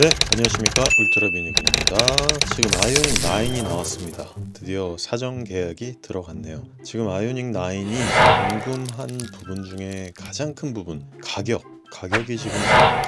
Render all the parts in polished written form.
네, 안녕하십니까, 울트라비니입니다. 지금 아이오닉 9이 나왔습니다. 드디어 사전 계약이 들어갔네요. 지금 아이오닉 9이 궁금한 부분 중에 가장 큰 부분, 가격이 지금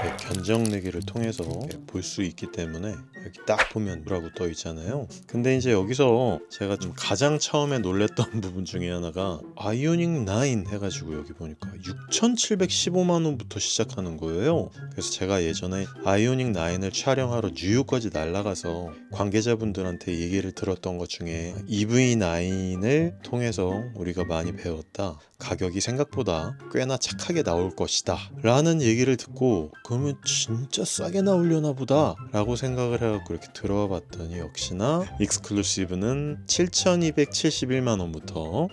이렇게 견적 내기를 통해서 볼 수 있기 때문에 여기 딱 보면 라고 떠 있잖아요. 근데 이제 여기서 제가 좀 가장 처음에 놀랬던 부분 중에 하나가 아이오닉 9 해가지고 여기 보니까 6,715만원부터 시작하는 거예요. 그래서 제가 예전에 아이오닉 9을 촬영하러 뉴욕까지 날아가서 관계자분들한테 얘기를 들었던 것 중에 EV9을 통해서 우리가 많이 배웠다. 가격이 생각보다 꽤나 착하게 나올 것이다 라는 얘기를 듣고, 그러면 진짜 싸게 나오려나 보다 라고 생각을 해갖고 이렇게 들어와 봤더니 역시나 익스클루시브는 7,271만원부터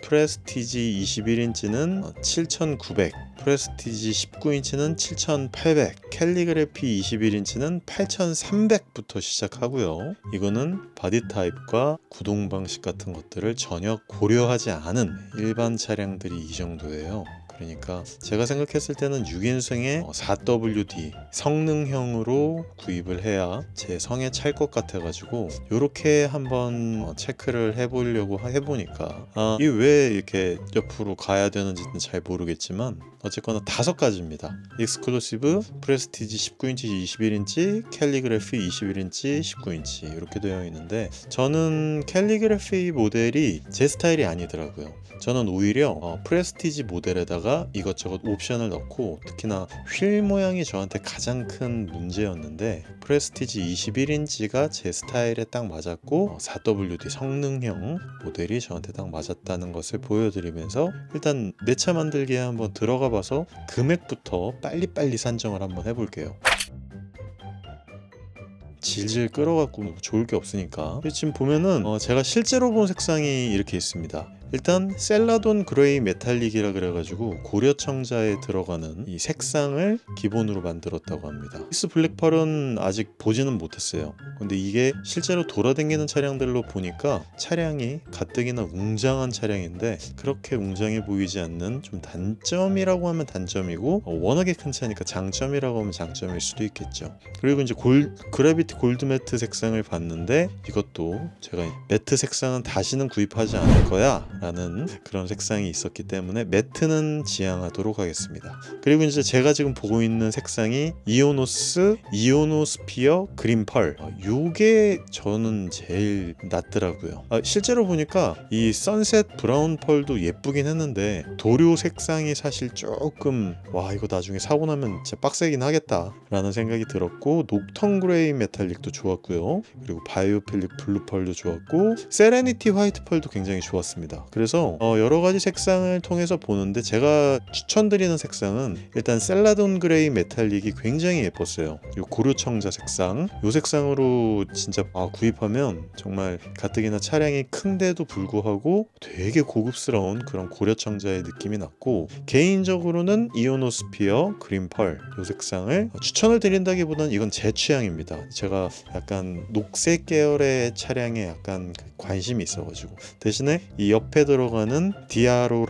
프레스티지 21인치는 7,900, 프레스티지 19인치는 7,800, 캘리그래피 21인치는 8,300부터 시작하고요. 이거는 바디 타입과 구동 방식 같은 것들을 전혀 고려하지 않은 일반 차량들이 이 정도예요. 그러니까 제가 생각했을 때는 6인승의 4WD 성능형으로 구입을 해야 제 성에 찰 것 같아가지고 이렇게 한번 체크를 해보려고 해보니까 이게 왜 이렇게 옆으로 가야 되는지는 잘 모르겠지만 어쨌거나 5가지입니다. 익스클루시브, 프레스티지 19인치, 21인치, 캘리그래피 21인치, 19인치 이렇게 되어 있는데, 저는 캘리그래피 모델이 제 스타일이 아니더라고요. 저는 오히려 프레스티지 모델에다가 이것저것 옵션을 넣고, 특히나 휠 모양이 저한테 가장 큰 문제였는데 프레스티지 21인치가 제 스타일에 딱 맞았고 4WD 성능형 모델이 저한테 딱 맞았다는 것을 보여드리면서, 일단 내 차 만들기에 한번 들어가 봐서 금액부터 빨리빨리 산정을 한번 해볼게요. 질질 끌어갖고 좋을 게 없으니까. 지금 보면은 제가 실제로 본 색상이 이렇게 있습니다. 일단 셀라돈 그레이 메탈릭이라 그래가지고 고려청자에 들어가는 이 색상을 기본으로 만들었다고 합니다. 피스 블랙펄은 아직 보지는 못했어요. 근데 이게 실제로 돌아다니는 차량들로 보니까 차량이 가뜩이나 웅장한 차량인데 그렇게 웅장해 보이지 않는, 좀 단점이라고 하면 단점이고 워낙에 큰 차니까 장점이라고 하면 장점일 수도 있겠죠. 그리고 이제 그래비티 골드 매트 색상을 봤는데, 이것도 제가 매트 색상은 다시는 구입하지 않을 거야 라는 그런 색상이 있었기 때문에 매트는 지양하도록 하겠습니다. 그리고 이제 제가 지금 보고 있는 색상이 이오노스피어 그린펄, 요게 저는 제일 낫더라고요. 실제로 보니까 이 선셋 브라운 펄도 예쁘긴 했는데 도료 색상이 사실 조금 이거 나중에 사고 나면 진짜 빡세긴 하겠다 라는 생각이 들었고, 녹턴 그레이 메탈릭도 좋았고요. 그리고 바이오필릭 블루 펄도 좋았고, 세레니티 화이트 펄도 굉장히 좋았습니다. 그래서 여러가지 색상을 통해서 보는데 제가 추천드리는 색상은 일단 셀라돈 그레이 메탈릭이 굉장히 예뻤어요. 이 고려청자 색상, 이 색상으로 진짜 구입하면 정말 가뜩이나 차량이 큰데도 불구하고 되게 고급스러운 그런 고려청자의 느낌이 났고, 개인적으로는 이오노스피어 그린펄 이 색상을 추천을 드린다기보다는 이건 제 취향입니다. 제가 약간 녹색 계열의 차량에 약간 관심이 있어가지고, 대신에 이 옆에 들어가는 디에로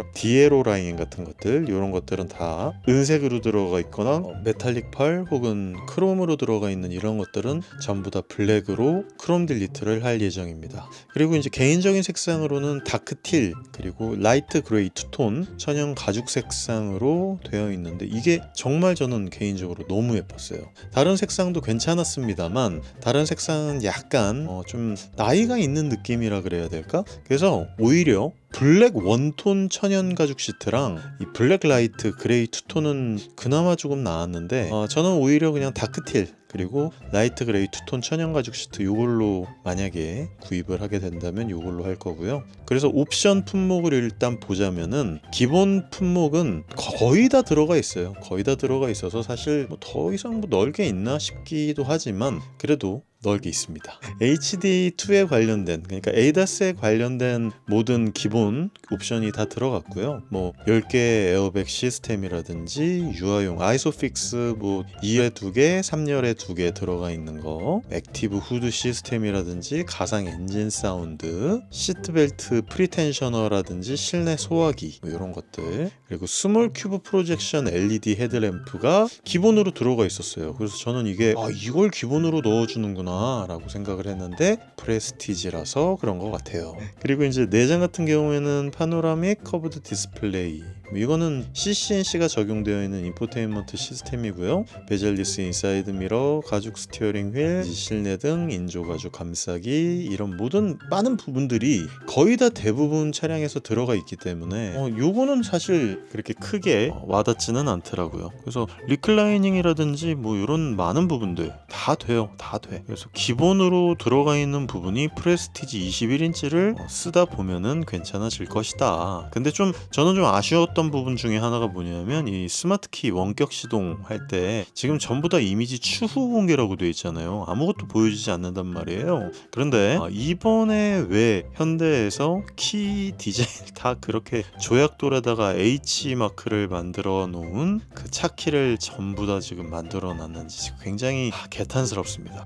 라인 같은 것들, 이런 것들은 다 은색으로 들어가 있거나 메탈릭 펄 혹은 크롬으로 들어가 있는 이런 것들은 전부 다 블랙으로 크롬 딜리트를 할 예정입니다. 그리고 이제 개인적인 색상으로는 다크틸 그리고 라이트 그레이 투톤 천연 가죽 색상으로 되어 있는데, 이게 정말 저는 개인적으로 너무 예뻤어요. 다른 색상도 괜찮았습니다만 다른 색상은 약간 좀 나이가 있는 느낌이라 그래야 될까? 그래서 오히려 블랙 원톤 천연 가죽 시트랑 이 블랙 라이트 그레이 투톤은 그나마 조금 나았는데, 저는 오히려 그냥 다크틸 그리고 라이트 그레이 투톤 천연 가죽 시트 요걸로 만약에 구입을 하게 된다면 요걸로 할 거고요. 그래서 옵션 품목을 일단 보자면은 기본 품목은 거의 다 들어가 있어요. 거의 다 들어가 있어서 사실 더 이상 넣을 게 있나 싶기도 하지만, 그래도 넣을 게 있습니다. HD2에 관련된, 그러니까 ADAS에 관련된 모든 기본 옵션이 다 들어갔고요. 뭐 10개 에어백 시스템이라든지 유아용 아이소픽스 뭐 2열에 2개, 3열에 2개 들어가 있는 거, 액티브 후드 시스템이라든지 가상 엔진 사운드, 시트벨트 프리텐셔너라든지 실내 소화기 뭐 이런 것들, 그리고 스몰 큐브 프로젝션 LED 헤드램프가 기본으로 들어가 있었어요. 그래서 저는 이게 이걸 기본으로 넣어주는구나 라고 생각을 했는데 프레스티지라서 그런 것 같아요. 그리고 이제 내장 같은 경우에는 파노라믹 커브드 디스플레이, 이거는 CCNC가 적용되어 있는 인포테인먼트 시스템이고요. 베젤리스 인사이드 미러, 가죽 스티어링 휠, 실내 등 인조 가죽 감싸기, 이런 모든 많은 부분들이 거의 다 대부분 차량에서 들어가 있기 때문에 요거는 사실 그렇게 크게 와닿지는 않더라고요. 그래서 리클라이닝이라든지 뭐 이런 많은 부분들 다 돼요. 다 돼. 그래서 기본으로 들어가 있는 부분이 프레스티지 21인치를 쓰다 보면은 괜찮아질 것이다. 근데 저는 좀 아쉬웠던 부분 중에 하나가 뭐냐면 이 스마트키 원격 시동할 때 지금 전부 다 이미지 추후 공개라고 되어 있잖아요. 아무것도 보여주지 않는단 말이에요. 그런데 이번에 왜 현대에서 키 디자인을 다 그렇게 조약돌에다가 H 마크를 만들어 놓은 그 차키를 전부 다 지금 만들어 놨는지 굉장히 개탄스럽습니다.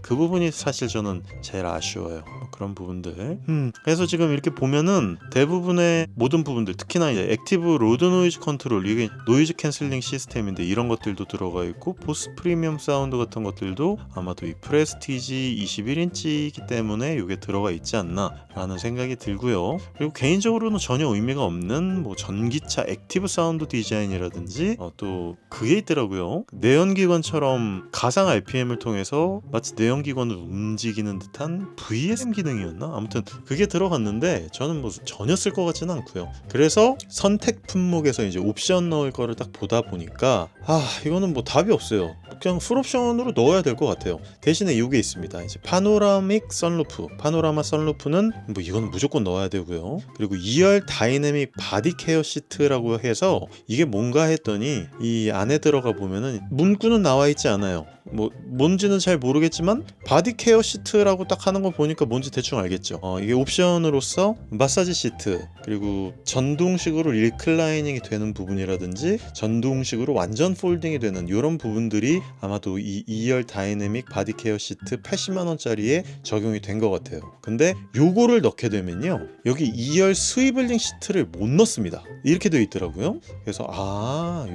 그 부분이 사실 저는 제일 아쉬워요. 그런 부분들. 그래서 지금 이렇게 보면은 대부분의 모든 부분들, 특히나 이제 액티브 로드 노이즈 컨트롤, 이게 노이즈 캔슬링 시스템인데 이런 것들도 들어가 있고, 보스 프리미엄 사운드 같은 것들도 아마도 이 프레스티지 21인치이기 때문에 이게 들어가 있지 않나 라는 생각이 들고요. 그리고 개인적으로는 전혀 의미가 없는 뭐 전기차 액티브 사운드 디자인이라든지 또 그게 있더라고요. 내연기관처럼 가상 RPM을 통해서 마치 내연기관을 움직이는 듯한 VSM 기능이었나? 아무튼 그게 들어갔는데 저는 뭐 전혀 쓸 것 같지는 않고요. 그래서 선택 품목에서 이제 옵션 넣을 거를 딱 보다 보니까 이거는 뭐 답이 없어요. 그냥 풀옵션으로 넣어야 될 것 같아요. 대신에 이게 있습니다. 이제 파노라믹 선루프, 파노라마 선루프는 뭐 이건 무조건 넣어야 되고요. 그리고 2열 다이내믹 바디 케어 시트라고 해서 이게 뭔가 했더니 이 안에 들어가 보면은 문구는 나와 있지 않아요. 뭐 뭔지는 잘 모르겠지만 바디 케어 시트라고 딱 하는 거 보니까 뭔지 대충 알겠죠. 이게 옵션으로서 마사지 시트, 그리고 전동식으로 리클라이닝이 되는 부분이라든지 전동식으로 완전 폴딩이 되는 이런 부분들이 아마도 이 2열 다이내믹 바디 케어 시트 80만원짜리에 적용이 된 것 같아요. 근데 요거를 넣게 되면요, 여기 2열 스위블링 시트를 못 넣습니다. 이렇게 되어 있더라고요. 그래서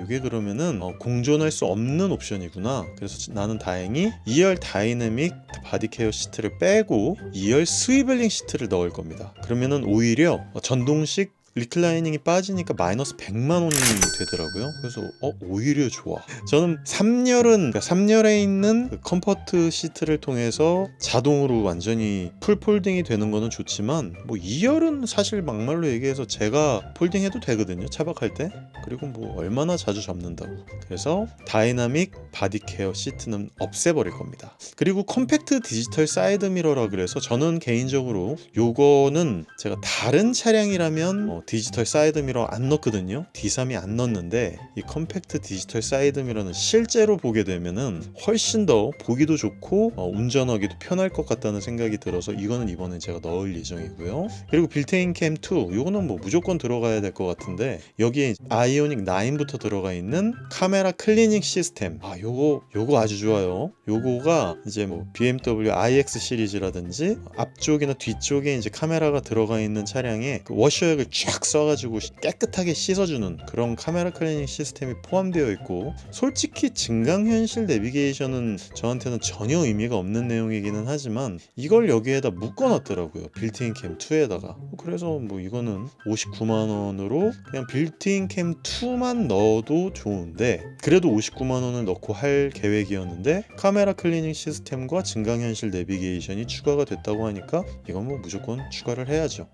이게 그러면은 공존할 수 없는 옵션이구나. 그래서 나는 다행히 2열 다이내믹 바디 케어 시트를 빼고 2열 스위블링 시트를 넣을 겁니다. 그러면은 오히려 전동식 리클라이닝이 빠지니까 마이너스 100만 원이 되더라고요. 그래서 오히려 좋아. 저는 3열에 있는 그 컴포트 시트를 통해서 자동으로 완전히 풀 폴딩이 되는 거는 좋지만 뭐 2열은 사실 막말로 얘기해서 제가 폴딩해도 되거든요, 차박할 때. 그리고 뭐 얼마나 자주 접는다고. 그래서 다이나믹 바디 케어 시트는 없애버릴 겁니다. 그리고 컴팩트 디지털 사이드 미러라 그래서 저는 개인적으로 요거는 제가 다른 차량이라면 디지털 사이드 미러 안 넣거든요. D3이 안 넣는데 이 컴팩트 디지털 사이드 미러는 실제로 보게 되면은 훨씬 더 보기도 좋고 운전하기도 편할 것 같다는 생각이 들어서 이거는 이번에 제가 넣을 예정이고요. 그리고 빌트인 캠 2, 이거는 뭐 무조건 들어가야 될 것 같은데 여기에 아이오닉 9부터 들어가 있는 카메라 클리닝 시스템, 요거 아주 좋아요. 요거가 이제 뭐 BMW iX 시리즈라든지 앞쪽이나 뒤쪽에 이제 카메라가 들어가 있는 차량에 그 워셔액을 쫙 써가지고 깨끗하게 씻어주는 그런 카메라 클리닝 시스템이 포함되어 있고, 솔직히 증강현실 내비게이션은 저한테는 전혀 의미가 없는 내용이기는 하지만 이걸 여기에다 묶어놨더라고요, 빌트인 캠 2에다가. 그래서 뭐 이거는 59만 원으로 그냥 빌트인 캠 2만 넣어도 좋은데, 그래도 59만 원을 넣고 할 계획이었는데 카메라 클리닝 시스템과 증강현실 내비게이션이 추가가 됐다고 하니까 이건 뭐 무조건 추가를 해야죠.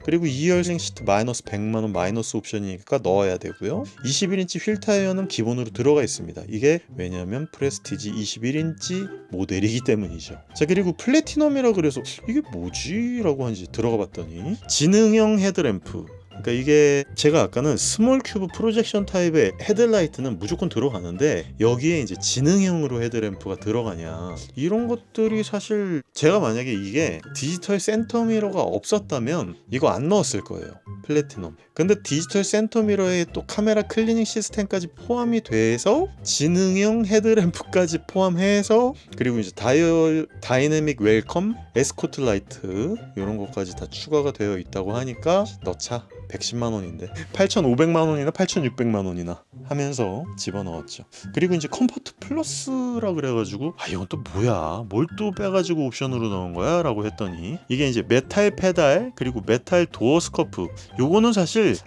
그리고 2열생 시트 마이너스 100만원 마이너스 옵션이니까 넣어야 되고요. 21인치 휠 타이어는 기본으로 들어가 있습니다. 이게 왜냐면 프레스티지 21인치 모델이기 때문이죠. 자, 그리고 플래티넘이라 그래서 이게 뭐지? 라고 한지 들어가 봤더니 지능형 헤드램프, 그러니까 이게 제가 아까는 스몰 큐브 프로젝션 타입의 헤드라이트는 무조건 들어가는데 여기에 이제 지능형으로 헤드램프가 들어가냐, 이런 것들이 사실 제가 만약에 이게 디지털 센터미러가 없었다면 이거 안 넣었을 거예요, 플래티넘. 근데 디지털 센터미러에 또 카메라 클리닝 시스템까지 포함이 돼서 지능형 헤드램프까지 포함해서, 그리고 이제 다이내믹 웰컴, 에스코트 라이트 이런 것까지 다 추가가 되어 있다고 하니까 넣자. 110만 원인데 8,500만 원이나 8,600만 원이나 하면서 집어넣었죠. 그리고 이제 컴포트 플러스라 그래가지고 이건 또 뭐야, 뭘 또 빼가지고 옵션으로 넣은 거야 라고 했더니 이게 이제 메탈 페달 그리고 메탈 도어 스커프, 요거는 사실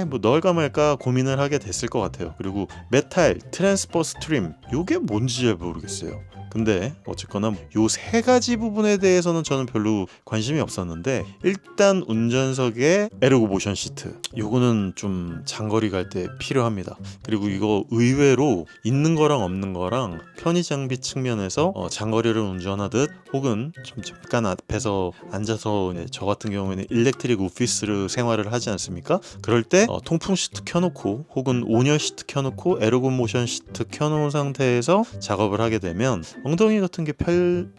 뭐 넣을까 말까 고민을 하게 됐을 것 같아요. 그리고 메탈 트랜스퍼스 트림, 요게 뭔지 잘 모르겠어요. 근데 어쨌거나 요 세 가지 부분에 대해서는 저는 별로 관심이 없었는데, 일단 운전석에 에르고 모션 시트, 요거는 좀 장거리 갈 때 필요합니다. 그리고 이거 의외로 있는 거랑 없는 거랑 편의 장비 측면에서 장거리를 운전하듯 혹은 좀 잠깐 앞에서 앉아서 저 같은 경우에는 일렉트릭 오피스 생활을 하지 않습니까? 그럴 때 통풍 시트 켜놓고 혹은 온열 시트 켜놓고 에르고 모션 시트 켜놓은 상태에서 작업을 하게 되면 엉덩이 같은 게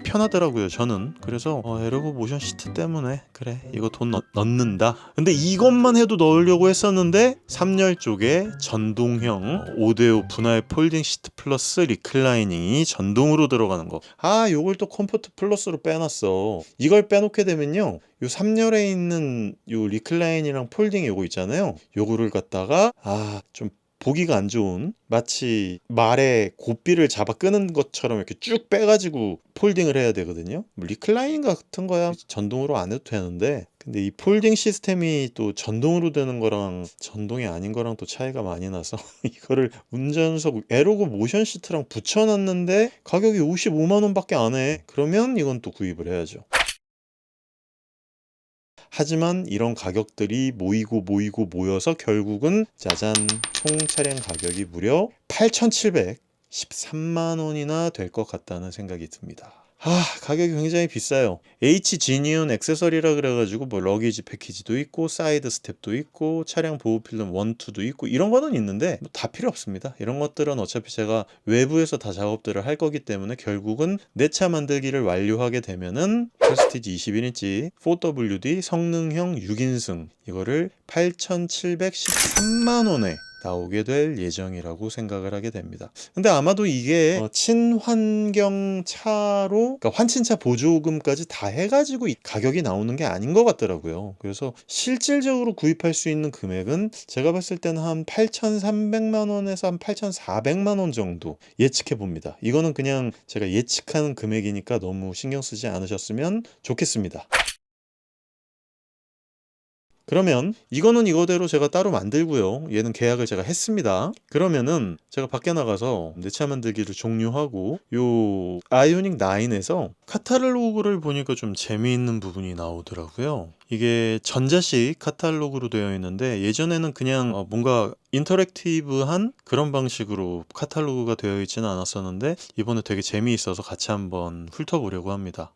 편하더라고요, 저는. 그래서 에르고 모션 시트 때문에 그래, 이거 돈 넣는다. 근데 이것만 해도 넣으려고 했었는데 3열 쪽에 전동형 5대5 분할 폴딩 시트 플러스 리클라이닝이 전동으로 들어가는 거, 요걸 또 컴포트 플러스로 빼놨어. 이걸 빼놓게 되면요, 요 3열에 있는 요 리클라인이랑 폴딩 요거 있잖아요, 요거를 갖다가 좀 보기가 안 좋은, 마치 말에 고삐를 잡아 끄는 것처럼 이렇게 쭉 빼가지고 폴딩을 해야 되거든요. 리클라이닝 같은 거야 전동으로 안 해도 되는데, 근데 이 폴딩 시스템이 또 전동으로 되는 거랑 전동이 아닌 거랑 또 차이가 많이 나서 이거를 운전석 에르고 모션 시트랑 붙여놨는데 가격이 55만 원밖에 안 해. 그러면 이건 또 구입을 해야죠. 하지만 이런 가격들이 모여서 결국은 짜잔, 총 차량 가격이 무려 8,713만 원이나 될 것 같다는 생각이 듭니다. 가격이 굉장히 비싸요. H-Genuine 액세서리라 그래가지고 뭐 러기지 패키지도 있고 사이드 스텝도 있고 차량 보호 필름 1, 2도 있고 이런 거는 있는데 다 필요 없습니다. 이런 것들은 어차피 제가 외부에서 다 작업들을 할 거기 때문에 결국은 내 차 만들기를 완료하게 되면은 프레스티지 21인치 4WD 성능형 6인승 이거를 8,713만 원에 나오게 될 예정이라고 생각을 하게 됩니다. 근데 아마도 이게 친환경 차로, 그러니까 환친차 보조금까지 다 해가지고 이 가격이 나오는 게 아닌 것 같더라고요. 그래서 실질적으로 구입할 수 있는 금액은 제가 봤을 때는 한 8,300만 원에서 한 8,400만 원 정도 예측해 봅니다. 이거는 그냥 제가 예측하는 금액이니까 너무 신경 쓰지 않으셨으면 좋겠습니다. 그러면 이거는 이거대로 제가 따로 만들고요, 얘는 계약을 제가 했습니다. 그러면은 제가 밖에 나가서 내 차 만들기를 종료하고 요 아이오닉 9에서 카탈로그를 보니까 좀 재미있는 부분이 나오더라고요. 이게 전자식 카탈로그로 되어 있는데 예전에는 그냥 뭔가 인터랙티브한 그런 방식으로 카탈로그가 되어 있지는 않았었는데 이번에 되게 재미있어서 같이 한번 훑어보려고 합니다.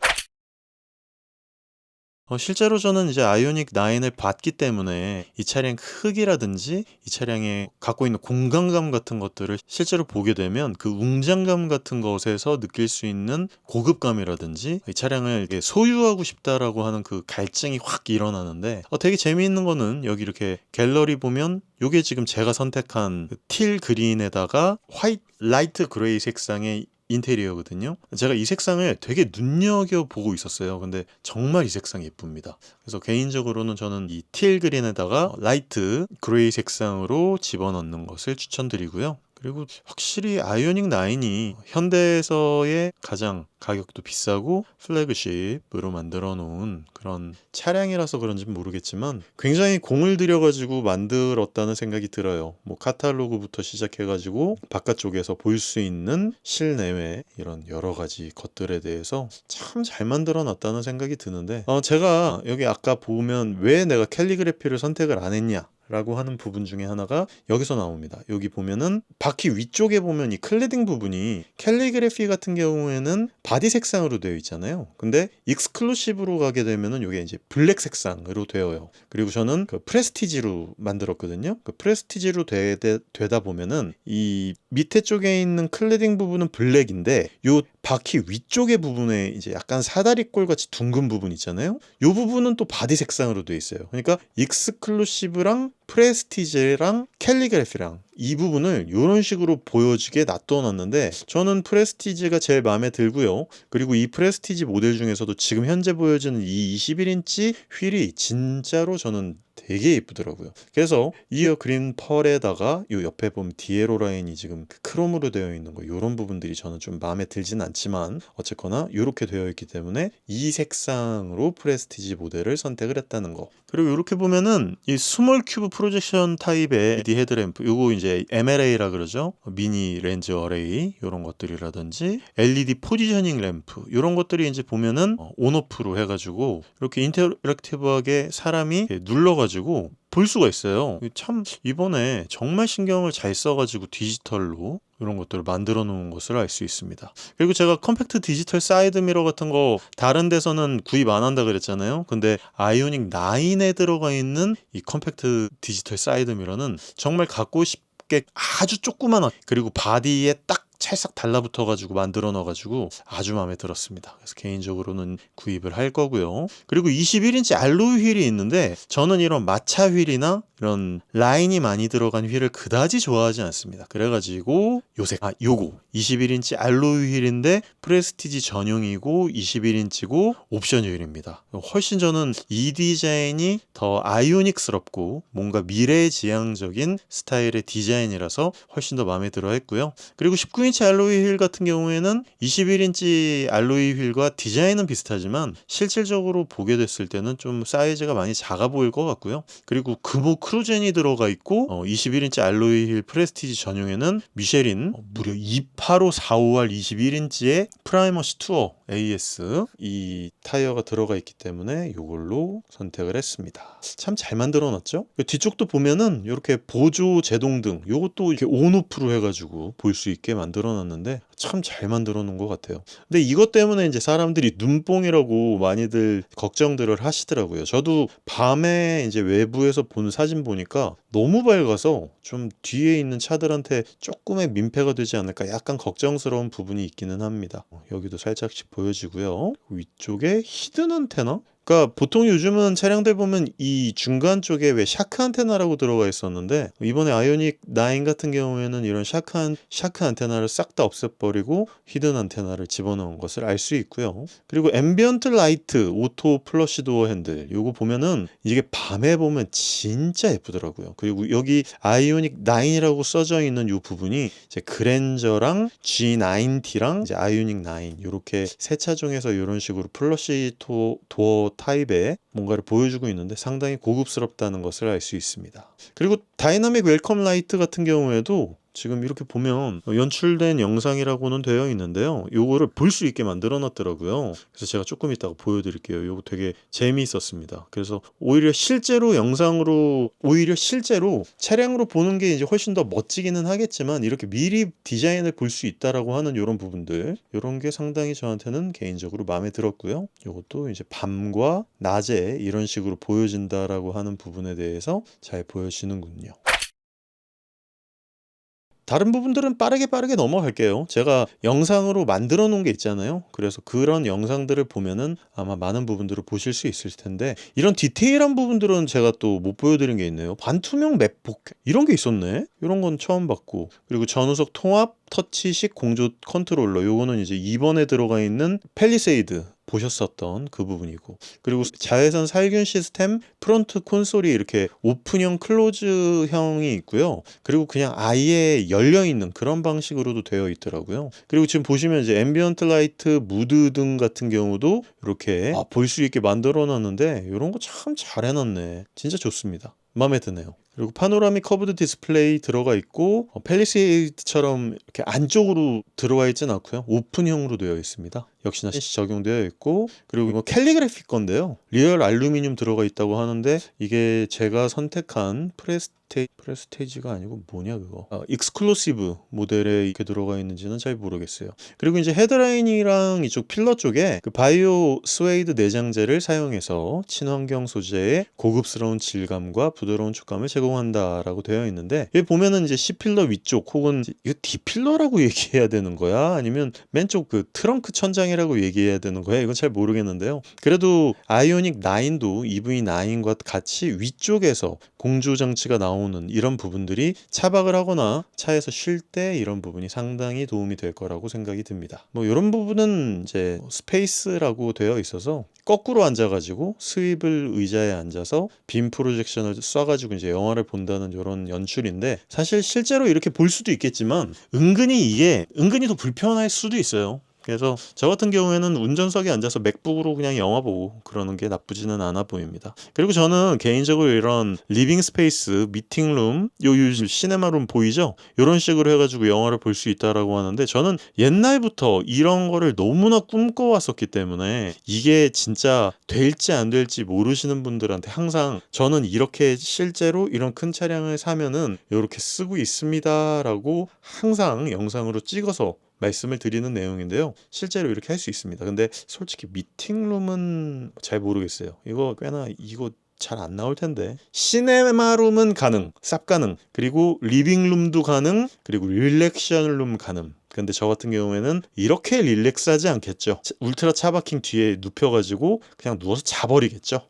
실제로 저는 이제 아이오닉 9을 봤기 때문에 이 차량 크기라든지 이 차량에 갖고 있는 공간감 같은 것들을 실제로 보게 되면 그 웅장감 같은 것에서 느낄 수 있는 고급감이라든지 이 차량을 소유하고 싶다라고 하는 그 갈증이 확 일어나는데 되게 재미있는 거는 여기 이렇게 갤러리 보면 요게 지금 제가 선택한 그틸 그린에다가 화이트 라이트 그레이 색상의 인테리어거든요. 제가 이 색상을 되게 눈여겨보고 있었어요. 근데 정말 이 색상 예쁩니다. 그래서 개인적으로는 저는 이 틸 그린에다가 라이트 그레이 색상으로 집어넣는 것을 추천드리고요. 그리고 확실히 아이오닉 9이 현대에서의 가장 가격도 비싸고 플래그십으로 만들어 놓은 그런 차량이라서 그런지 모르겠지만 굉장히 공을 들여가지고 만들었다는 생각이 들어요. 뭐 카탈로그부터 시작해가지고 바깥쪽에서 볼 수 있는 실내외 이런 여러 가지 것들에 대해서 참 잘 만들어 놨다는 생각이 드는데 제가 여기 아까 보면 왜 내가 캘리그래피를 선택을 안 했냐 라고 하는 부분 중에 하나가 여기서 나옵니다. 여기 보면은 바퀴 위쪽에 보면 이 클레딩 부분이 캘리그래피 같은 경우에는 바디 색상으로 되어 있잖아요. 근데 익스클루시브로 가게 되면은 이게 이제 블랙 색상으로 되어요. 그리고 저는 그 프레스티지로 만들었거든요. 그 프레스티지로 되다 보면은 이 밑에 쪽에 있는 클레딩 부분은 블랙인데 요 바퀴 위쪽의 부분에 이제 약간 사다리꼴 같이 둥근 부분 있잖아요. 요 부분은 또 바디 색상으로 되어 있어요. 그러니까 익스클루시브랑 프레스티지랑 캘리그래피랑 이 부분을 이런 식으로 보여주게 놔둬놨는데 저는 프레스티지가 제일 마음에 들고요. 그리고 이 프레스티지 모델 중에서도 지금 현재 보여지는 이 21인치 휠이 진짜로 저는 되게 예쁘더라고요. 그래서 이 그린 펄에다가 이 옆에 보면 디에로 라인이 지금 크롬으로 되어 있는 거 이런 부분들이 저는 좀 마음에 들진 않지만 어쨌거나 이렇게 되어 있기 때문에 이 색상으로 프레스티지 모델을 선택을 했다는 거. 그리고 이렇게 보면은 이 스몰 큐브 프로젝션 타입의 LED 헤드램프 요거 이제 MLA라 그러죠. 미니 렌즈 어레이 이런 것들이라든지 LED 포지셔닝 램프 이런 것들이 이제 보면은 온오프로 해가지고 이렇게 인터랙티브하게 사람이 눌러가지고 볼 수가 있어요. 참 이번에 정말 신경을 잘 써가지고 디지털로 이런 것들을 만들어 놓은 것을 알 수 있습니다. 그리고 제가 컴팩트 디지털 사이드 미러 같은 거 다른 데서는 구입 안 한다 그랬잖아요. 근데 아이오닉 9에 들어가 있는 이 컴팩트 디지털 사이드 미러는 정말 갖고 싶게 아주 조그만한 그리고 바디에 딱 찰싹 달라붙어가지고 만들어 놔가지고 아주 마음에 들었습니다. 그래서 개인적으로는 구입을 할 거고요. 그리고 21인치 알로이 휠이 있는데 저는 이런 마차 휠이나 이런 라인이 많이 들어간 휠을 그다지 좋아하지 않습니다. 그래가지고 요거 21인치 알로이 휠인데 프레스티지 전용이고 21인치고 옵션 휠입니다. 훨씬 저는 이 디자인이 더 아이오닉스럽고 뭔가 미래지향적인 스타일의 디자인이라서 훨씬 더 마음에 들어 했고요. 그리고 19인치 알로이 휠 같은 경우에는 21인치 알로이 휠과 디자인은 비슷하지만 실질적으로 보게 됐을 때는 좀 사이즈가 많이 작아 보일 것 같고요. 그리고 금호 크루젠이 들어가 있고 21인치 알로이 휠 프레스티지 전용에는 미쉐린 무려 28545R 21인치의 프라이머시 투어 AS 이 타이어가 들어가 있기 때문에 이걸로 선택을 했습니다. 참 잘 만들어 놨죠? 뒤쪽도 보면은 이렇게 보조 제동등 이것도 이렇게 온오프로 해가지고 볼 수 있게 만들어 놨는데 참 잘 만들어 놓은 것 같아요. 근데 이것 때문에 이제 사람들이 눈뽕이라고 많이들 걱정들을 하시더라고요. 저도 밤에 이제 외부에서 본 사진 보니까 너무 밝아서 좀 뒤에 있는 차들한테 조금의 민폐가 되지 않을까 약간 걱정스러운 부분이 있기는 합니다. 여기도 살짝씩 보여지고요. 위쪽에 히든 안테나? 그러니까 보통 요즘은 차량들 보면 이 중간 쪽에 왜 샤크 안테나라고 들어가 있었는데 이번에 아이오닉 9 같은 경우에는 이런 샤크 안테나를 싹 다 없애버리고 히든 안테나를 집어넣은 것을 알 수 있고요. 그리고 앰비언트 라이트 오토 플러시 도어 핸들 요거 보면은 이게 밤에 보면 진짜 예쁘더라고요. 그리고 여기 아이오닉 9이라고 써져 있는 이 부분이 이제 그랜저랑 G90T랑 이제 아이오닉 9 이렇게 세 차종에서 이런 식으로 플러시 도어 타입의 뭔가를 보여주고 있는데 상당히 고급스럽다는 것을 알 수 있습니다. 그리고 다이나믹 웰컴 라이트 같은 경우에도 지금 이렇게 보면 연출된 영상이라고는 되어 있는데요. 요거를 볼 수 있게 만들어 놨더라고요. 그래서 제가 조금 이따가 보여드릴게요. 요거 되게 재미있었습니다. 그래서 오히려 실제로 차량으로 보는 게 이제 훨씬 더 멋지기는 하겠지만 이렇게 미리 디자인을 볼 수 있다라고 하는 이런 부분들 이런 게 상당히 저한테는 개인적으로 마음에 들었고요. 요것도 이제 밤과 낮에 이런 식으로 보여진다라고 하는 부분에 대해서 잘 보여지는군요. 다른 부분들은 빠르게 넘어갈게요. 제가 영상으로 만들어 놓은 게 있잖아요. 그래서 그런 영상들을 보면은 아마 많은 부분들을 보실 수 있을 텐데 이런 디테일한 부분들은 제가 또 못 보여드린 게 있네요. 반투명 맥북 이런 게 있었네. 이런 건 처음 봤고 그리고 전후석 통합 터치식 공조 컨트롤러 요거는 이제 2번에 들어가 있는 팰리세이드 보셨었던 그 부분이고 그리고 자외선 살균 시스템 프론트 콘솔이 이렇게 오픈형 클로즈형이 있고요. 그리고 그냥 아예 열려있는 그런 방식으로도 되어 있더라고요. 그리고 지금 보시면 이제 앰비언트 라이트 무드 등 같은 경우도 이렇게 볼 수 있게 만들어 놨는데 이런 거 참 잘 해놨네. 진짜 좋습니다. 마음에 드네요. 그리고 파노라믹 커브드 디스플레이 들어가 있고 팰리세이드처럼 이렇게 안쪽으로 들어와 있진 않고요. 오픈형으로 되어 있습니다. 역시나 적용되어 있고, 그리고 이거 캘리그래피 건데요. 리얼 알루미늄 들어가 있다고 하는데 이게 제가 선택한 프레스테이지가 아니고 뭐냐 그거, 익스클루시브 모델에 이렇게 들어가 있는지는 잘 모르겠어요. 그리고 이제 헤드라인이랑 이쪽 필러 쪽에 그 바이오 스웨이드 내장재를 사용해서 친환경 소재의 고급스러운 질감과 부드러운 촉감을 제공한다라고 되어 있는데, 여기 보면은 이제 C필러 위쪽 혹은 이거 D필러라고 얘기해야 되는 거야? 아니면 맨쪽 그 트렁크 천장이라고 얘기해야 되는 거야? 이건 잘 모르겠는데요. 그래도 아이오닉 9도 EV9과 같이 위쪽에서 공조 장치가 나오는 이런 부분들이 차박을 하거나 차에서 쉴 때 이런 부분이 상당히 도움이 될 거라고 생각이 듭니다. 뭐 이런 부분은 이제 스페이스라고 되어 있어서 거꾸로 앉아가지고 스위블 의자에 앉아서 빔 프로젝션을 쏴가지고 이제 영화를 본다는 이런 연출인데, 사실 실제로 이렇게 볼 수도 있겠지만 이게 은근히 더 불편할 수도 있어요. 그래서 저 같은 경우에는 운전석에 앉아서 맥북으로 그냥 영화 보고 그러는 게 나쁘지는 않아 보입니다. 그리고 저는 개인적으로 이런 리빙 스페이스, 미팅룸, 요 시네마룸 보이죠? 이런 식으로 해가지고 영화를 볼 수 있다라고 하는데, 저는 옛날부터 이런 거를 너무나 꿈꿔왔었기 때문에 이게 진짜 될지 안 될지 모르시는 분들한테 항상 저는 이렇게 실제로 이런 큰 차량을 사면은 이렇게 쓰고 있습니다라고 항상 영상으로 찍어서 말씀을 드리는 내용인데요. 실제로 이렇게 할 수 있습니다. 근데 솔직히 미팅룸은 잘 모르겠어요. 이거 잘 안 나올 텐데. 시네마룸은 가능, 쌉 가능. 그리고 리빙룸도 가능. 그리고 릴렉션룸 가능. 근데 저 같은 경우에는 이렇게 릴렉스하지 않겠죠. 울트라 차바킹 뒤에 눕혀가지고 그냥 누워서 자버리겠죠.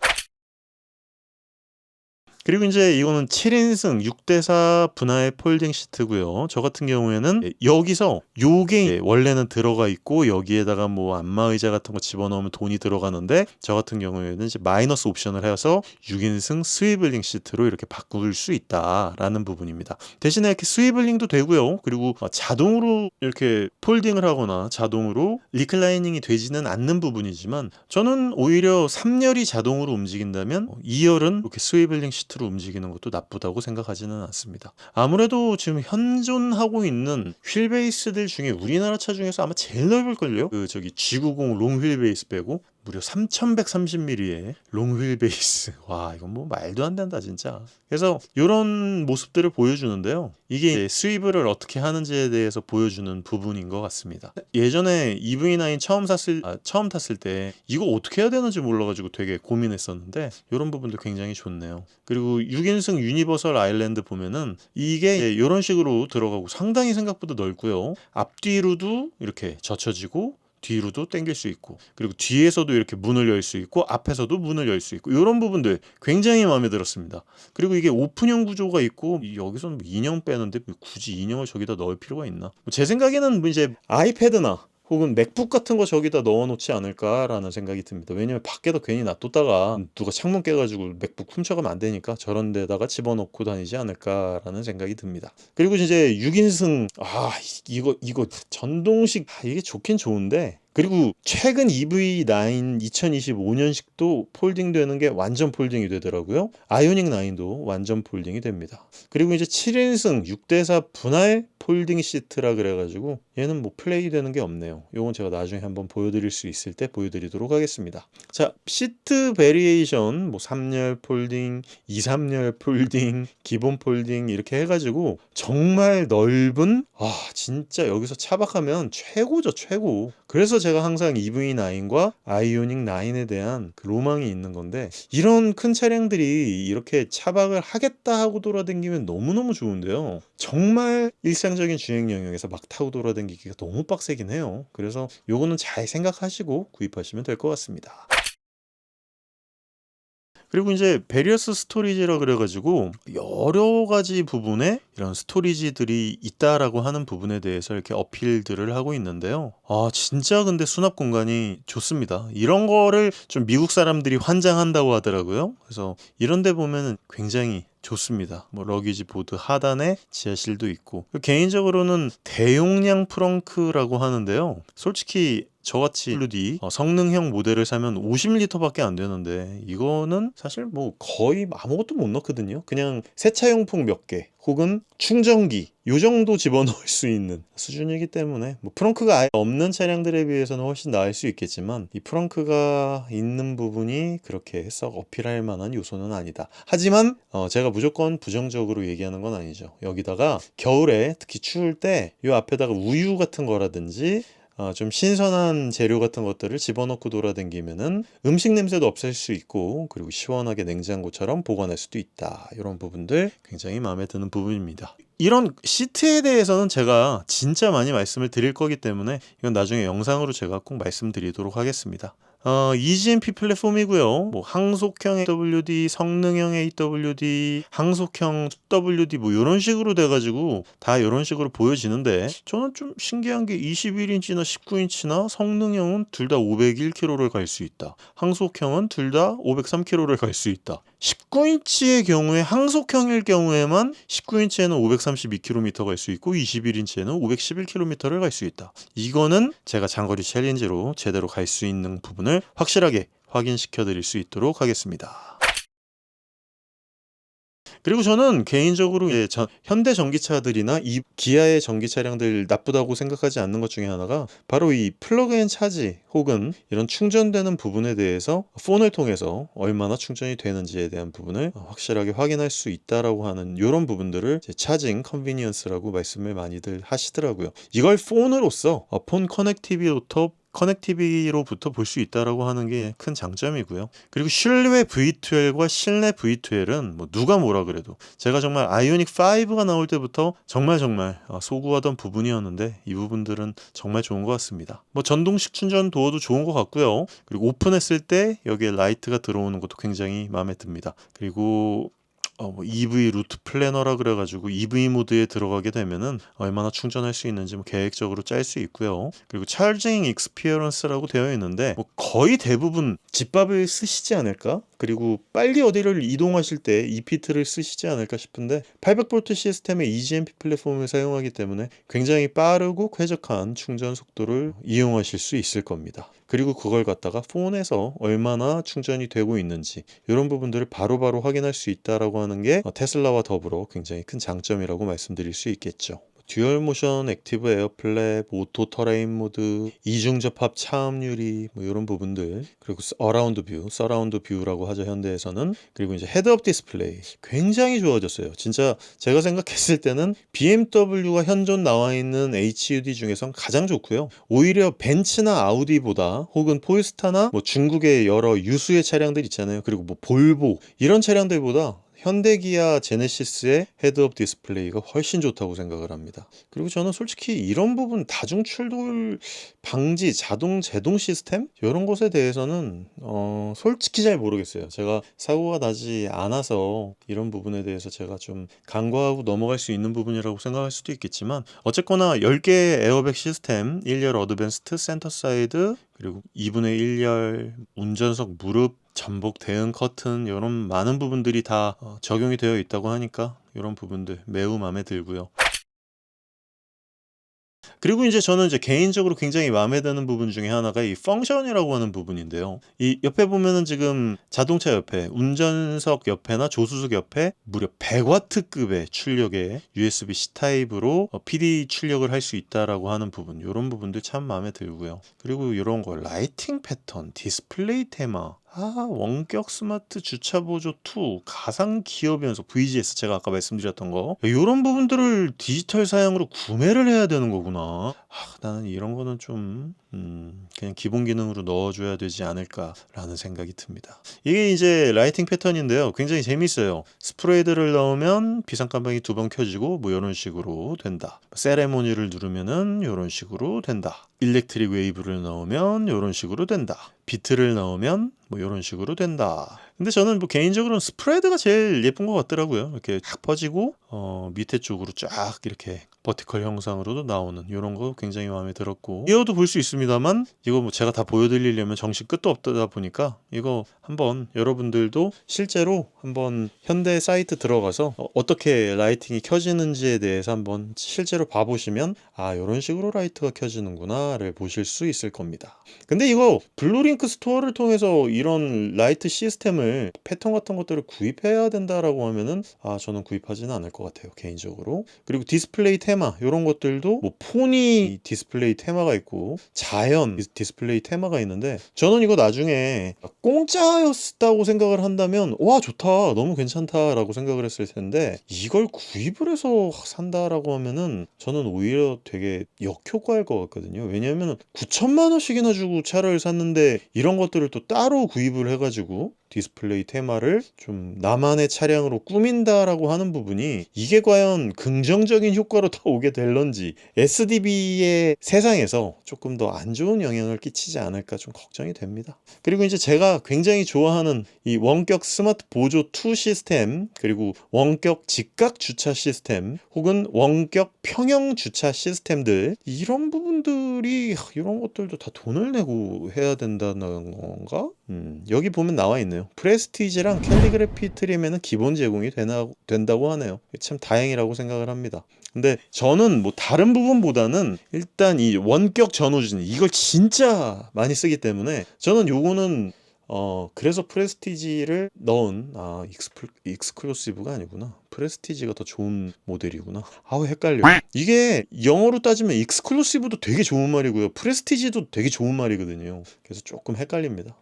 그리고 이제 이거는 7인승 6대4 분할 폴딩 시트고요. 저 같은 경우에는 여기서 요게 원래는 들어가 있고 여기에다가 뭐 안마의자 같은 거 집어넣으면 돈이 들어가는데, 저 같은 경우에는 이제 마이너스 옵션을 해서 6인승 스위블링 시트로 이렇게 바꿀 수 있다라는 부분입니다. 대신에 이렇게 스위블링도 되고요. 그리고 자동으로 이렇게 폴딩을 하거나 자동으로 리클라이닝이 되지는 않는 부분이지만, 저는 오히려 3열이 자동으로 움직인다면 2열은 이렇게 스위블링 시트 로 움직이는 것도 나쁘다고 생각하지는 않습니다. 아무래도 지금 현존하고 있는 휠베이스들 중에 우리나라 차 중에서 아마 제일 넓을걸요? 그 G90 롱 휠베이스 빼고 무려 3130mm의 롱 휠베이스. 와, 이건 뭐 말도 안 된다 진짜. 그래서 이런 모습들을 보여주는데요. 이게 스위브를 어떻게 하는지에 대해서 보여주는 부분인 것 같습니다. 예전에 EV9 처음 tas을 때 이거 어떻게 해야 되는지 몰라가지고 되게 고민했었는데, 이런 부분도 굉장히 좋네요. 그리고 6인승 유니버설 아일랜드 보면은 이게 이런 식으로 들어가고 상당히 생각보다 넓고요. 앞뒤로도 이렇게 젖혀지고 뒤로도 당길 수 있고, 그리고 뒤에서도 이렇게 문을 열 수 있고 앞에서도 문을 열 수 있고, 이런 부분들 굉장히 마음에 들었습니다. 그리고 이게 오픈형 구조가 있고, 여기서는 뭐 인형 빼는데 굳이 인형을 저기다 넣을 필요가 있나? 제 생각에는 뭐 이제 아이패드나 혹은 맥북 같은 거 저기다 넣어놓지 않을까라는 생각이 듭니다. 왜냐면 밖에다 괜히 놔뒀다가 누가 창문 깨가지고 맥북 훔쳐가면 안 되니까 저런 데다가 집어넣고 다니지 않을까라는 생각이 듭니다. 그리고 이제 6인승 이거 전동식 이게 좋긴 좋은데, 그리고 최근 EV9 2025년식도 폴딩 되는 게 완전 폴딩이 되더라고요. 아이오닉 9도 완전 폴딩이 됩니다. 그리고 이제 7인승 6대4 분할 폴딩 시트라 그래가지고 얘는 뭐 플레이 되는 게 없네요. 요건 제가 나중에 한번 보여드릴 수 있을 때 보여드리도록 하겠습니다. 자, 시트 베리에이션 뭐 3열 폴딩, 2, 3열 폴딩, 기본 폴딩 이렇게 해가지고 정말 넓은, 진짜 여기서 차박하면 최고죠, 최고. 그래서 제가 항상 EV9과 아이오닉 9에 대한 그 로망이 있는 건데, 이런 큰 차량들이 이렇게 차박을 하겠다 하고 돌아다니면 너무너무 좋은데요. 정말 일상적인 주행 영역에서 막 타고 돌아다니기가 너무 빡세긴 해요. 그래서 요거는 잘 생각하시고 구입하시면 될 것 같습니다. 그리고 이제 베리어스 스토리지라 그래가지고 여러 가지 부분에 이런 스토리지들이 있다라고 하는 부분에 대해서 이렇게 어필들을 하고 있는데요. 진짜 근데 수납 공간이 좋습니다. 이런 거를 좀 미국 사람들이 환장한다고 하더라고요. 그래서 이런 데 보면은 굉장히 좋습니다. 뭐 러기지 보드 하단에 지하실도 있고, 개인적으로는 대용량 프렁크라고 하는데요. 솔직히 저같이 블루디 성능형 모델을 사면 50리터밖에 안 되는데, 이거는 사실 뭐 거의 아무것도 못 넣거든요. 그냥 세차용품 몇 개 혹은 충전기 요 정도 집어넣을 수 있는 수준이기 때문에 뭐 프렁크가 아예 없는 차량들에 비해서는 훨씬 나을 수 있겠지만 이 프렁크가 있는 부분이 그렇게 썩 어필할 만한 요소는 아니다. 하지만 제가 무조건 부정적으로 얘기하는 건 아니죠. 여기다가 겨울에 특히 추울 때 이 앞에다가 우유 같은 거라든지 좀 신선한 재료 같은 것들을 집어넣고 돌아다니면은 음식 냄새도 없앨 수 있고 그리고 시원하게 냉장고처럼 보관할 수도 있다. 이런 부분들 굉장히 마음에 드는 부분입니다. 이런 시트에 대해서는 제가 진짜 많이 말씀을 드릴 거기 때문에 이건 나중에 영상으로 제가 꼭 말씀드리도록 하겠습니다. EGMP 플랫폼이고요. 뭐 항속형 AWD, 성능형 AWD, 항속형 WD 뭐 이런 식으로 돼가지고 다 이런 식으로 보여지는데 저는 좀 신기한 게 21인치나 19인치나 성능형은 둘 다 501km를 갈 수 있다. 항속형은 둘 다 503km를 갈 수 있다. 19인치의 경우에 항속형일 경우에만 19인치에는 532km 갈 수 있고 21인치에는 511km를 갈 수 있다. 이거는 제가 장거리 챌린지로 제대로 갈 수 있는 부분을 확실하게 확인시켜 드릴 수 있도록 하겠습니다. 그리고 저는 개인적으로 현대 전기차들이나 이 기아의 전기 차량들 나쁘다고 생각하지 않는 것 중에 하나가 바로 이 플러그 앤 차지 혹은 이런 충전되는 부분에 대해서 폰을 통해서 얼마나 충전이 되는지에 대한 부분을 확실하게 확인할 수 있다라고 하는 이런 부분들을 차징 컨비니언스라고 말씀을 많이들 하시더라고요. 이걸 폰으로서 폰 커넥티비로부터 볼 수 있다라고 하는 게 큰 장점이고요. 그리고 실외 V12과 실내 V12은 뭐 누가 뭐라 그래도 제가 정말 아이오닉 5가 나올 때부터 정말 소구하던 부분이었는데 이 부분들은 정말 좋은 것 같습니다. 뭐 전동식 충전 도어도 좋은 것 같고요. 그리고 오픈했을 때 여기에 라이트가 들어오는 것도 굉장히 마음에 듭니다. 그리고 뭐 EV 루트 플래너라 그래가지고 EV 모드에 들어가게 되면은 얼마나 충전할 수 있는지 뭐 계획적으로 짤 수 있고요. 그리고 차징 익스피어런스라고 되어 있는데 뭐 거의 대부분 집밥을 쓰시지 않을까? 그리고 빨리 어디를 이동하실 때 ePIT를 쓰시지 않을까 싶은데 800V 시스템의 EGMP 플랫폼을 사용하기 때문에 굉장히 빠르고 쾌적한 충전 속도를 이용하실 수 있을 겁니다. 그리고 그걸 갖다가 폰에서 얼마나 충전이 되고 있는지 이런 부분들을 바로바로 확인할 수 있다라고 하는 게 테슬라와 더불어 굉장히 큰 장점이라고 말씀드릴 수 있겠죠. 듀얼 모션, 액티브 에어플랩, 오토 터레인 모드, 이중 접합 차음 유리 뭐 이런 부분들 그리고 어라운드 뷰, 서라운드 뷰라고 하죠 현대에서는. 그리고 이제 헤드업 디스플레이 굉장히 좋아졌어요. 진짜 제가 생각했을 때는 BMW가 현존 나와 있는 HUD 중에선 가장 좋고요. 오히려 벤츠나 아우디보다 혹은 폴스타나 뭐 중국의 여러 유수의 차량들 있잖아요. 그리고 뭐 볼보 이런 차량들보다 현대기아 제네시스의 헤드업 디스플레이가 훨씬 좋다고 생각을 합니다. 그리고 저는 솔직히 이런 부분 다중 충돌 방지 자동 제동 시스템 이런 것에 대해서는 솔직히 잘 모르겠어요. 제가 사고가 나지 않아서 이런 부분에 대해서 제가 좀 간과하고 넘어갈 수 있는 부분이라고 생각할 수도 있겠지만 어쨌거나 10개의 에어백 시스템 1열 어드밴스트 센터 사이드 그리고 2분의 1열 운전석 무릎 전복 대응 커튼 이런 많은 부분들이 다 적용이 되어 있다고 하니까 이런 부분들 매우 마음에 들고요. 그리고 이제 저는 개인적으로 굉장히 마음에 드는 부분 중에 하나가 이 펑션이라고 하는 부분인데요. 이 옆에 보면은 지금 자동차 옆에 운전석 옆에나 조수석 옆에 무려 100W급의 출력의 USB-C 타입으로 PD 출력을 할 수 있다라고 하는 부분 이런 부분들 참 마음에 들고요. 그리고 이런 거 라이팅 패턴, 디스플레이 테마 원격 스마트 주차 보조 2, 가상 기어 변속 VGS 제가 아까 말씀드렸던 거 이런 부분들을 디지털 사양으로 구매를 해야 되는 거구나. 나는 이런 거는 좀 그냥 기본 기능으로 넣어줘야 되지 않을까라는 생각이 듭니다. 이게 이제 라이팅 패턴인데요. 굉장히 재밌어요. 스프레드를 넣으면 비상 깜빡이 2번 켜지고 뭐 이런 식으로 된다. 세레모니를 누르면은 이런 식으로 된다. 일렉트릭 웨이브를 넣으면 이런 식으로 된다. 비트를 넣으면 뭐 이런 식으로 된다. 근데 저는 뭐 개인적으로는 스프레드가 제일 예쁜 것 같더라고요. 이렇게 탁 퍼지고 밑에 쪽으로 쫙 이렇게 버티컬 형상으로도 나오는 이런 거 굉장히 마음에 들었고 기어도 볼 수 있습니다만 이거 뭐 제가 다 보여드리려면 정신 끝도 없다 보니까 이거 한번 여러분들도 실제로 한번 현대 사이트 들어가서 어떻게 라이팅이 켜지는지에 대해서 한번 실제로 봐보시면 이런 식으로 라이트가 켜지는구나를 보실 수 있을 겁니다. 근데 이거 블루링크 스토어를 통해서 이런 라이트 시스템을 패턴 같은 것들을 구입해야 된다라고 하면은 저는 구입하지는 않을 것 같아요, 개인적으로. 그리고 디스플레이 테마 이런 것들도 뭐 폰이 디스플레이 테마가 있고 자연 디스플레이 테마가 있는데, 저는 이거 나중에 공짜였다고 생각을 한다면 와 좋다, 너무 괜찮다라고 생각을 했을 텐데, 이걸 구입을 해서 산다라고 하면은 저는 오히려 되게 역효과일 것 같거든요. 왜냐하면 9천만 원씩이나 주고 차를 샀는데 이런 것들을 또 따로 구입을 해가지고 디스플레이 테마를 좀 나만의 차량으로 꾸민다라고 하는 부분이 이게 과연 긍정적인 효과로 다 오게 될런지, SDV의 세상에서 조금 더 안 좋은 영향을 끼치지 않을까 좀 걱정이 됩니다. 그리고 이제 제가 굉장히 좋아하는 이 원격 스마트 보조 2 시스템, 그리고 원격 직각 주차 시스템, 혹은 원격 평형 주차 시스템들, 이런 부분들이 이런 것들도 다 돈을 내고 해야 된다는 건가? 여기 보면 나와 있네요. 프레스티지랑 캘리그래피 트림에는 기본 제공이 된다고 하네요. 참 다행이라고 생각을 합니다. 근데 저는 뭐 다른 부분보다는 일단 이 원격 전후진 이걸 진짜 많이 쓰기 때문에 저는 요거는 그래서 프레스티지를 넣은 익스클루시브가 아니구나. 프레스티지가 더 좋은 모델이구나. 헷갈려. 이게 영어로 따지면 익스클루시브도 되게 좋은 말이고요, 프레스티지도 되게 좋은 말이거든요. 그래서 조금 헷갈립니다.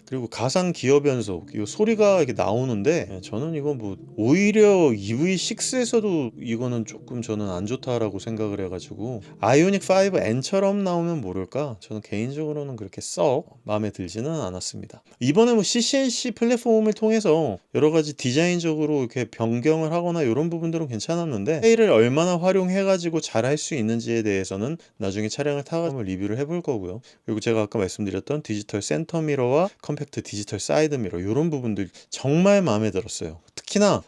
그리고 가상 기어 변속, 이 소리가 이렇게 나오는데 저는 이거 뭐 오히려 EV6에서도 이거는 조금 저는 안 좋다라고 생각을 해가지고, 아이오닉 5N처럼 나오면 모를까, 저는 개인적으로는 그렇게 썩 마음에 들지는 않았습니다. 이번에 뭐 CCNC 플랫폼을 통해서 여러 가지 디자인적으로 이렇게 변경을 하거나 이런 부분들은 괜찮았는데, 회의를 얼마나 활용해가지고 잘 할 수 있는지에 대해서는 나중에 차량을 타고 리뷰를 해볼 거고요. 그리고 제가 아까 말씀드렸던 디지털 센터 미러와 컴팩트 디지털 사이드 미러, 이런 부분들 정말 마음에 들었어요. 특히나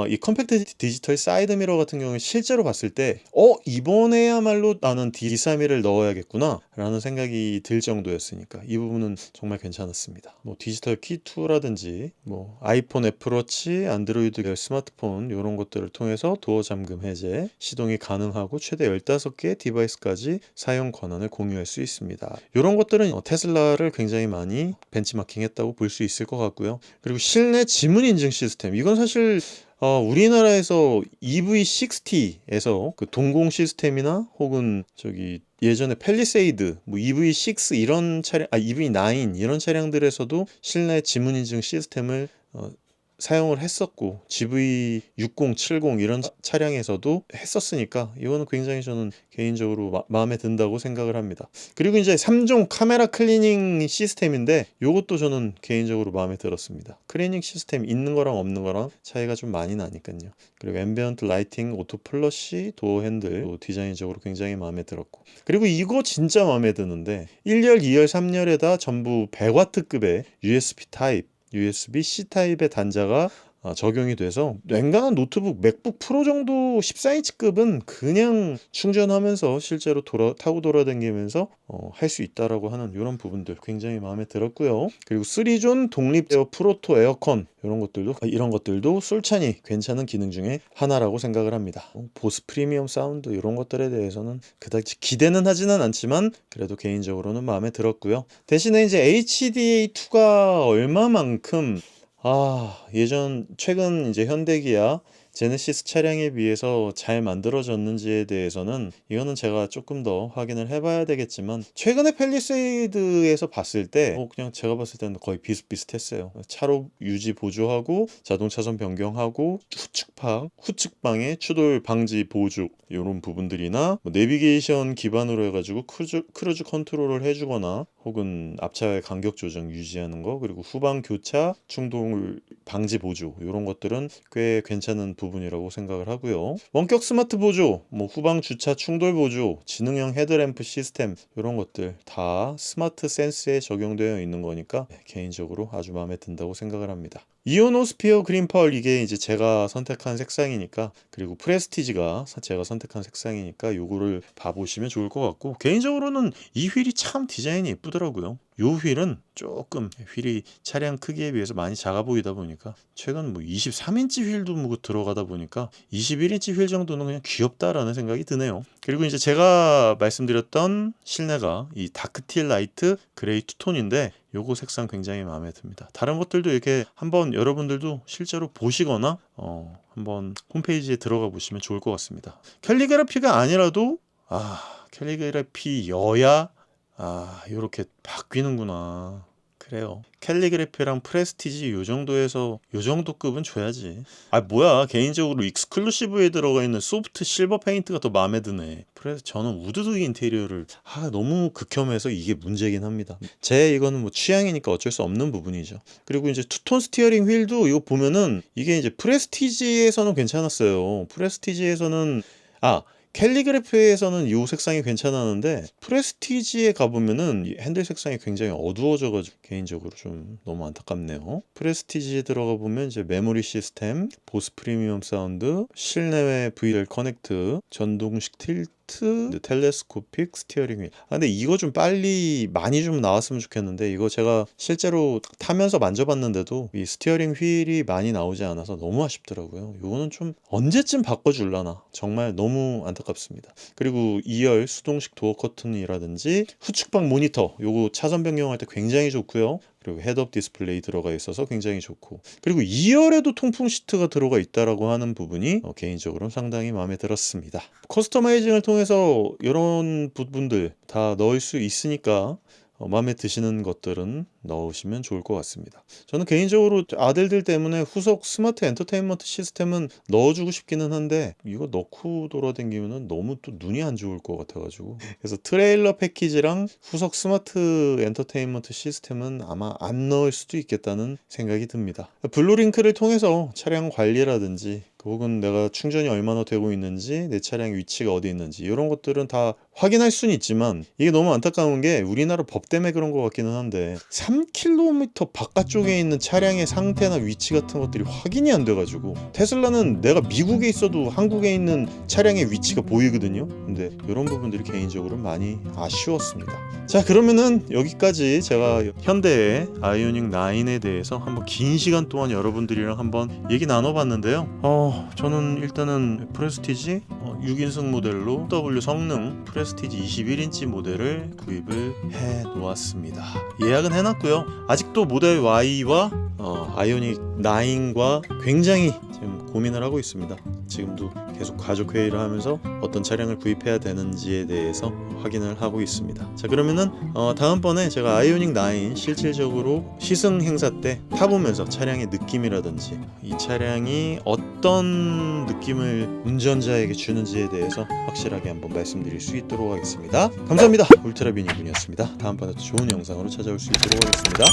이 컴팩트 디지털 사이드 미러 같은 경우에 실제로 봤을 때 이번에야말로 나는 D3를 넣어야겠구나 라는 생각이 들 정도였으니까 이 부분은 정말 괜찮았습니다. 뭐 디지털 키2라든지 뭐 아이폰 애플워치, 안드로이드 스마트폰 이런 것들을 통해서 도어 잠금 해제, 시동이 가능하고 최대 15개의 디바이스까지 사용 권한을 공유할 수 있습니다. 이런 것들은 테슬라를 굉장히 많이 벤치마킹 했다고 볼 수 있을 것 같고요. 그리고 실내 지문 인증 시스템, 이건 사실 우리나라에서 EV60에서 그 동공 시스템이나 혹은 저기 예전에 팰리세이드, 뭐 EV6 이런 차량, EV9 이런 차량들에서도 실내 지문 인증 시스템을 사용을 했었고, GV60, 70 이런 차량에서도 했었으니까 이거는 굉장히 저는 개인적으로 마음에 든다고 생각을 합니다. 그리고 이제 3종 카메라 클리닝 시스템인데 이것도 저는 개인적으로 마음에 들었습니다. 클리닝 시스템 있는 거랑 없는 거랑 차이가 좀 많이 나니까요. 그리고 앰비언트 라이팅, 오토 플러시, 도어 핸들 디자인적으로 굉장히 마음에 들었고, 그리고 이거 진짜 마음에 드는데 1열, 2열, 3열에다 전부 100W급의 USB 타입, USB-C 타입의 단자가 적용이 돼서 웬간한 노트북 맥북 프로 정도 14인치급은 그냥 충전하면서 실제로 타고 돌아다니면서 할 수 있다라고 하는 이런 부분들 굉장히 마음에 들었고요. 그리고 3존 독립 프로토 에어컨, 이런 것들도 솔찬히 괜찮은 기능 중에 하나라고 생각을 합니다. 보스 프리미엄 사운드 이런 것들에 대해서는 그다지 기대는 하지는 않지만 그래도 개인적으로는 마음에 들었고요. 대신에 이제 HDA2가 얼마만큼 최근 이제 현대기아 제네시스 차량에 비해서 잘 만들어졌는지에 대해서는 이거는 제가 조금 더 확인을 해봐야 되겠지만, 최근에 팰리세이드에서 봤을 때 그냥 제가 봤을 때는 거의 비슷비슷했어요. 차로 유지 보조하고 자동 차선 변경하고 후측방의 추돌 방지 보조 이런 부분들이나 뭐 내비게이션 기반으로 해가지고 크루즈 컨트롤을 해주거나 혹은 앞차의 간격 조정 유지하는 거, 그리고 후방 교차 충돌 방지 보조 이런 것들은 꽤 괜찮은 부분이라고 생각을 하고요. 원격 스마트 보조, 뭐 후방 주차 충돌 보조, 지능형 헤드램프 시스템 이런 것들 다 스마트 센스에 적용되어 있는 거니까 개인적으로 아주 마음에 든다고 생각을 합니다. 이오노스피어 그린펄, 이게 이제 제가 선택한 색상이니까, 그리고 프레스티지가 제가 선택한 색상이니까 요거를 봐보시면 좋을 것 같고, 개인적으로는 이 휠이 참 디자인이 예쁘더라고요. 요 휠은 조금 휠이 차량 크기에 비해서 많이 작아 보이다 보니까 최근 뭐 23인치 휠도 뭐 들어가다 보니까 21인치 휠 정도는 그냥 귀엽다라는 생각이 드네요. 그리고 이제 제가 말씀드렸던 실내가 이 다크틸 라이트 그레이 투톤인데 요거 색상 굉장히 마음에 듭니다. 다른 것들도 이렇게 한번 여러분들도 실제로 보시거나 한번 홈페이지에 들어가 보시면 좋을 것 같습니다. 캘리그라피가 아니라도 캘리그라피여야 요렇게 바뀌는구나. 그래요. 캘리그래피랑 프레스티지 요 정도에서 요 정도 급은 줘야지. 뭐야, 개인적으로 익스클루시브에 들어가 있는 소프트 실버 페인트가 더 마음에 드네. 그래서 저는 우드드 인테리어를 너무 극혐해서 이게 문제긴 합니다. 제 이거는 뭐 취향이니까 어쩔 수 없는 부분이죠. 그리고 이제 투톤 스티어링 휠도 이거 보면은 이게 이제 프레스티지에서는 괜찮았어요. 프레스티지에서는 캘리그래피에서는 이 색상이 괜찮았는데 프레스티지에 가보면은 이 핸들 색상이 굉장히 어두워져가지고 개인적으로 좀 너무 안타깝네요. 프레스티지에 들어가 보면 이제 메모리 시스템, 보스 프리미엄 사운드, 실내외 VL 커넥트, 전동식 틸트, 텔레스코픽 스티어링 휠. 근데 이거 좀 빨리 많이 좀 나왔으면 좋겠는데 이거 제가 실제로 타면서 만져봤는데도 이 스티어링 휠이 많이 나오지 않아서 너무 아쉽더라고요. 이거는 좀 언제쯤 바꿔줄라나 정말 너무 안타깝습니다. 그리고 2열 수동식 도어 커튼이라든지 후측방 모니터 요거 차선 변경할 때 굉장히 좋고요. 그리고 헤드업 디스플레이 들어가 있어서 굉장히 좋고, 그리고 2열에도 통풍 시트가 들어가 있다라고 하는 부분이 개인적으로 상당히 마음에 들었습니다. 커스터마이징을 통해서 이런 부분들 다 넣을 수 있으니까 마음에 드시는 것들은 넣으시면 좋을 것 같습니다. 저는 개인적으로 아들들 때문에 후속 스마트 엔터테인먼트 시스템은 넣어주고 싶기는 한데 이거 넣고 돌아다니면 너무 또 눈이 안 좋을 것 같아가지고, 그래서 트레일러 패키지랑 후속 스마트 엔터테인먼트 시스템은 아마 안 넣을 수도 있겠다는 생각이 듭니다. 블루링크를 통해서 차량 관리라든지 혹은 내가 충전이 얼마나 되고 있는지, 내 차량 위치가 어디 있는지 이런 것들은 다 확인할 수는 있지만 이게 너무 안타까운 게 우리나라 법 때문에 그런 것 같기는 한데 3km 바깥쪽에 있는 차량의 상태나 위치 같은 것들이 확인이 안 돼가지고, 테슬라는 내가 미국에 있어도 한국에 있는 차량의 위치가 보이거든요. 근데 이런 부분들이 개인적으로 많이 아쉬웠습니다. 자, 그러면은 여기까지 제가 현대의 아이오닉 9에 대해서 한번 긴 시간 동안 여러분들이랑 한번 얘기 나눠봤는데요. 저는 일단은 프레스티지 6인승 모델로 W 성능 프레스티지 21인치 모델을 구입을 해 놓았습니다. 예약은 해놨고요. 아직도 모델 Y와 아이오닉 9과 굉장히 지금 고민을 하고 있습니다. 지금도 계속 가족 회의를 하면서 어떤 차량을 구입해야 되는지에 대해서 확인을 하고 있습니다. 자, 그러면은 다음번에 제가 아이오닉 9 실질적으로 시승 행사 때 타보면서 차량의 느낌이라든지 이 차량이 어떤 느낌을 운전자에게 주는지에 대해서 확실하게 한번 말씀드릴 수 있도록 하겠습니다. 감사합니다. 울트라비니군이었습니다. 다음번에 또 좋은 영상으로 찾아올 수 있도록 하겠습니다.